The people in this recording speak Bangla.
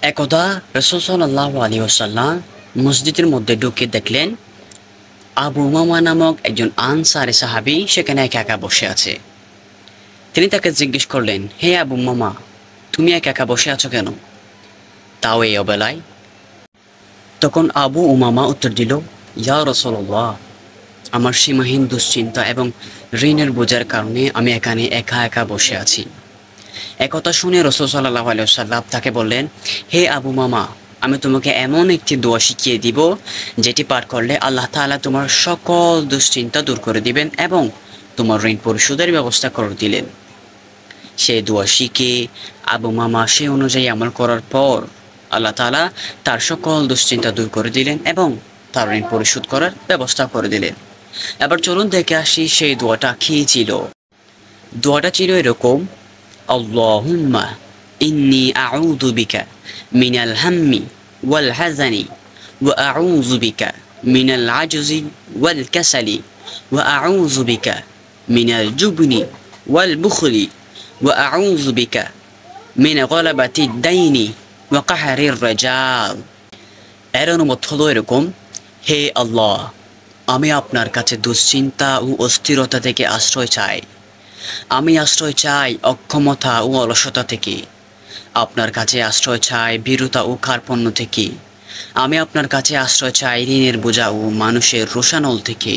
একদা রাসূল সাল্লাল্লাহু আলাইহি ওয়াসাল্লাম মসজিদের মধ্যে ঢুকে দেখলেন আবু উমামা নামক একজন আনসারী সাহাবী সেখানে একা একা বসে আছে। তিনি তাকে জিজ্ঞেস করলেন, হে আবু উমামা, তুমি একা একা বসে আছো কেন, তাও এই অবেলায়? তখন আবু উমামা উত্তর দিল, ইয়া রাসূলুল্লাহ, আমার সীমাহীন দুশ্চিন্তা এবং ঋণের বোঝার কারণে আমি এখানে একা একা বসে আছি। একথা শুনে রাসূল সাল্লাল্লাহু আলাইহি ওয়াসাল্লাম তাকে বললেন, হে আবু মামা, আমি তোমাকে এমন একটি দোয়া শিখিয়ে দিব যেটি পাঠ করলে আল্লাহ তাআলা তোমার সকল দুশ্চিন্তা দূর করে দিবেন এবং তোমার ঋণ পরিশোধের ব্যবস্থা করে দিলেন। সেই দোয়া শিখে আবু মামা সে অনুযায়ী আমল করার পর আল্লাহ তাআলা তার সকল দুশ্চিন্তা দূর করে দিলেন এবং তার ঋণ পরিশোধ করার ব্যবস্থা করে দিলেন। এবার চলুন দেখে আসি সেই দোয়াটা কি ছিল। দোয়াটা ছিল এরকম: আল্লাহুম্মা ইন্নী আউযু বিকা মিনাল হাম্মি ওয়াল হাযানি ওয়া আউযু বিকা মিনাল আজজি ওয়াল কাসালি ওয়া আউযু বিকা মিনাল জুবনি ওয়াল বুখলি ওয়া আউযু বিকা মিন গলাবাতিদ দাইনি ওয়া কাহরির রিজাল। এর অনুবাদ হলো এরকম: হে আল্লাহ, আমি আপনার কাছে দুশ্চিন্তা ও অস্থিরতা থেকে আশ্রয় চাই। আমি আশ্রয় চাই অক্ষমতা ও অলসতা থেকে। আপনার কাছে আশ্রয় চাই ভীরুতা ও কার্পণ্য থেকে। আমি আপনার কাছে আশ্রয় চাই ঋণের বোঝা ও মানুষের রোষানল থেকে।